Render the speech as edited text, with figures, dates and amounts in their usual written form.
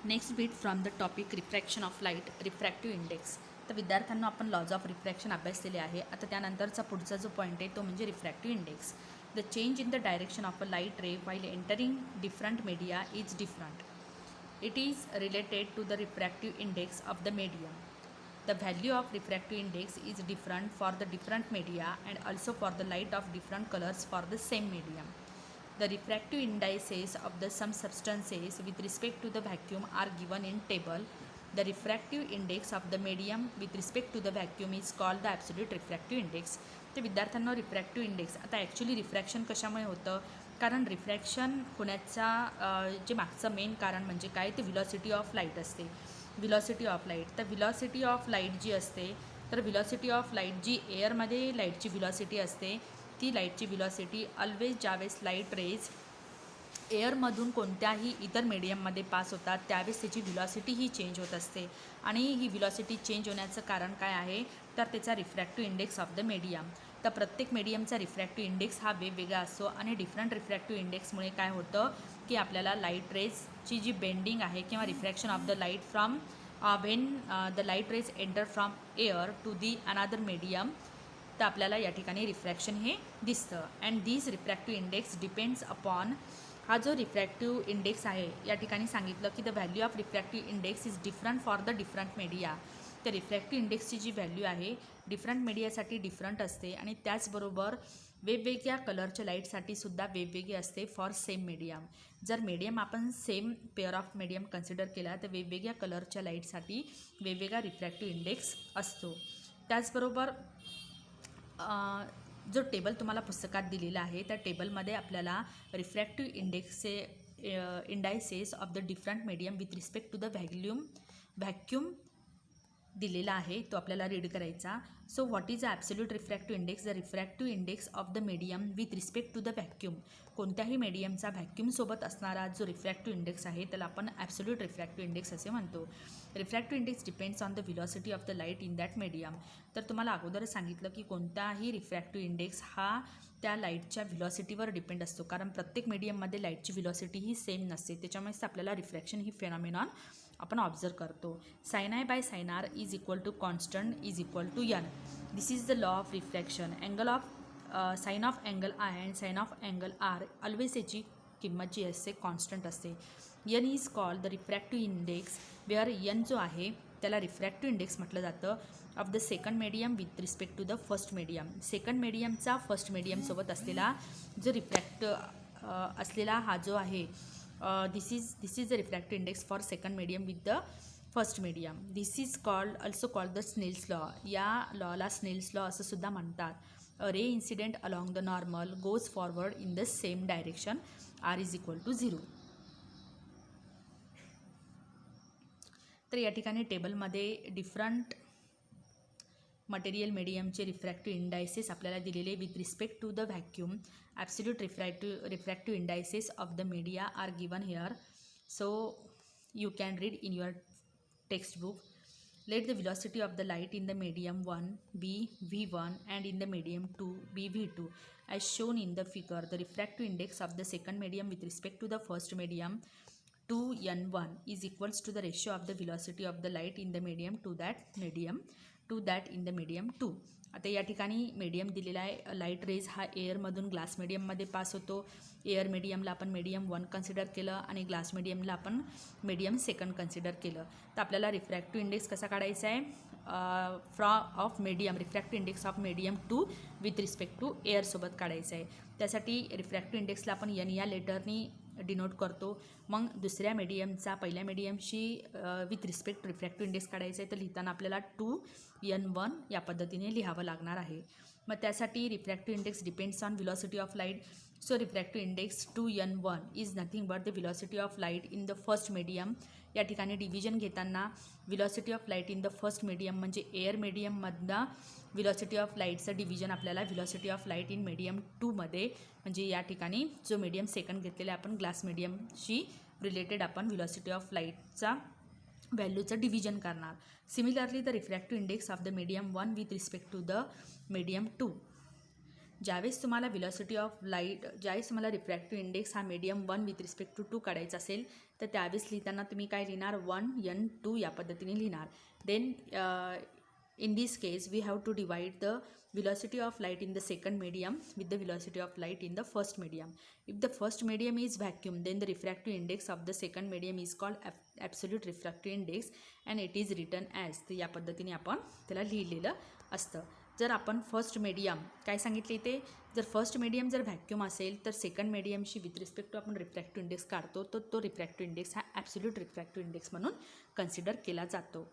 Next beat from the topic refraction of light refractive index. तर विद्यार्थ्यांना आपण lodge of refraction अभ्यासलेले आहे. आता त्यानंतरचा पुढचा जो पॉईंट आहे तो म्हणजे refractive index. The change in the direction of a light ray while entering different media is different. It is related to the refractive index of the medium. The value of refractive index is different for the different media and also for the light of different colors for the same medium. The refractive indices of the some substances with respect to the vacuum are given in table. The refractive index of the medium with respect to the vacuum is called the absolute refractive index. तर विद्यार्थ्यांना refractive index, आता actually refraction कशामुळे होतं? कारण refraction होण्याचा जे मागचं main कारण म्हणजे काय, ते व्हिलॉसिटी ऑफ लाईट असते. व्हिलॉसिटी ऑफ लाईट, तर व्हिलॉसिटी ऑफ लाईट जी असते, तर व्हिलॉसिटी ऑफ लाईट जी एअरमध्ये लाईटची व्हिलॉसिटी असते, ती लाईटची व्हिलॉसिटी ऑलवेज ज्यावेळेस लाईट रेज एअरमधून कोणत्याही इतर मीडियममध्ये पास होतात त्यावेळेस त्याची व्हिलॉसिटी ही चेंज होत असते. आणि ही व्हिलॉसिटी चेंज होण्याचं कारण काय आहे, तर त्याचा refractive index of the medium. तर प्रत्येक मीडियमचा रिफ्रॅक्टिव्ह इंडेक्स हा वेगवेगळा असतो आणि डिफरंट रिफ्रॅक्टिव्ह इंडेक्समुळे काय होतं की आपल्याला लाईट रेजची जी बेंडिंग आहे किंवा refraction of the light from when the light rays enter from air to the another medium, तर आपल्याला या ठिकाणी रिफ्रॅक्शन हे दिसतं. And this refractive index depends upon, हा जो रिफ्रॅक्टिव्ह इंडेक्स आहे या ठिकाणी सांगितलं की the value of refractive index is different for the different media. तर रिफ्रॅक्टिव्ह इंडेक्सची जी व्हॅल्यू आहे डिफरंट मीडियासाठी डिफरंट असते आणि त्याचबरोबर वेगवेगळ्या कलरच्या लाईटसाठी सुद्धा वेगवेगळी असते फॉर सेम मीडियम. जर मीडियम आपण same pair of medium consider केला तर वेगवेगळ्या कलरच्या लाईटसाठी वेगवेगळा रिफ्रॅक्टिव्ह इंडेक्स असतो. त्याचबरोबर जो टेबल तुम्हाला पुस्तकात दिलेला आहे त्या टेबलमध्ये आपल्याला रिफ्रॅक्टिव्ह इंडेक्सचे indices of the different medium with respect to the vacuum दिलेला आहे, तो आपल्याला रीड करायचा. So what is absolute refractive index? The refractive index of the medium with respect to the vacuum. कोणत्याही मीडियमचा व्हॅक्यूमसोबत असणारा जो रिफ्रॅक्टिव्ह इंडेक्स आहे त्याला आपण ॲब्सोल्यूट रिफ्रॅक्टिव्ह इंडेक्स असे म्हणतो. Refractive index depends on the velocity of the light in that medium. तर तुम्हाला अगोदरच सांगितलं की कोणताही रिफ्रॅक्टिव्ह इंडेक्स हा त्या लाईटच्या व्हिलॉसिटीवर डिपेंड असतो, कारण प्रत्येक मीडियममध्ये लाईटची व्हिलॉसिटी ही सेम नसते, त्याच्यामुळेच आपल्याला रिफ्रॅक्शन ही फेनॉमिनॉन आपण ऑब्झर्व करतो. Sine I by sine R is equal to constant is equal to N. This is the law of refraction. Angle of sine of angle I and sine of angle R always याची किंमत जी असते constant असते. N is called the refractive index, where N जो आहे त्याला refractive index म्हटलं जातं of the second medium with respect to the first medium. Second मीडियमचा फर्स्ट मीडियमसोबत असलेला जो असलेला हा जो आहे, this is the refractive index for second medium with the first medium. This is also called the Snell's law. या लॉला Snell's law असं सुद्धा म्हणतात. A ray incident along the normal goes forward in the same direction, r is equal to 0. तर या ठिकाणी टेबलमध्ये different material मीडियमचे refractive indices आपल्याला दिलेले with respect to the vacuum. Absolute refractive indices of the media are given here, so you can read in your textbook. Let the velocity of the light in the medium 1 be v1 and in the medium 2 be v2 as shown in the figure. The refractive index of the second medium with respect to the first medium 2n1 is equals to the ratio of the velocity of the light in the medium to that in the medium 2. आता या ठिकाणी medium दिलेला आहे. Light rays हा एअरमधून glass मीडियममध्ये pass होतो. Air मीडियमला आपण medium 1 consider केलं आणि ग्लास मीडियमला आपण मीडियम सेकंड कन्सिडर केलं. तर आपल्याला रिफ्रॅक्टिव्ह इंडेक्स कसा काढायचा आहे, of medium, refractive index of medium 2 with respect to एअरसोबत काढायचं आहे. त्यासाठी रिफ्रॅक्टिव्ह इंडेक्सला आपण एन या लेटरनी डिनोट करतो. मग दुसऱ्या मीडियमचा पहिल्या मीडियमशी विथ रिस्पेक्ट रिफ्रॅक्टिव्ह इंडेक्स काढायचं आहे, तर लिहिताना आपल्याला 2n1 या पद्धतीने लिहावं लागणार आहे. मग त्यासाठी refractive index depends on velocity of light. So refractive index 2n1 is nothing but the velocity of light in the first medium. या ठिकाणी डिव्हिजन घेताना velocity of light in the first medium म्हणजे एअर मीडियममधनं velocity of लाईटचं division आपल्याला velocity of light in medium 2मध्ये, म्हणजे या ठिकाणी जो मीडियम सेकंड घेतलेला आपण ग्लास मीडियमशी रिलेटेड आपण व्हिलॉसिटी ऑफ लाईटचा व्हॅल्यूचं डिव्हिजन करणार. Similarly the refractive index of the medium 1 with respect to the medium 2. ज्यावेळेस तुम्हाला व्हिलॉसिटी ऑफ लाईट, ज्यावेळेस तुम्हाला रिफ्रॅक्टिव्ह इंडेक्स हा मीडियम 1 विथ रिस्पेक्ट टू 2 काढायचा असेल तर त्यावेळेस लिहिताना तुम्ही काय लिहिणार 1n2 या पद्धतीने लिहिणार. Then in this case we have to divide the velocity of light in the second medium with the velocity of light in the first medium. If the first medium is vacuum, then the refractive index of the second medium is called absolute refractive index and it is written as. तर या पद्धतीने आपण त्याला लिहिलेलं असतं. जर आपण first medium काय सांगितले इथे, जर फर्स्ट मीडियम जर व्हॅक्यूम असेल तर सेकंड मीडियमशी विथ रिस्पेक्ट टू आपण रिफ्रॅक्टिव्ह इंडेक्स काढतो, तर तो रिफ्रॅक्टिव्ह इंडेक्स हा ॲब्सोल्यूट रिफ्रॅक्टिव्ह इंडेक्स म्हणून कन्सिडर केला जातो.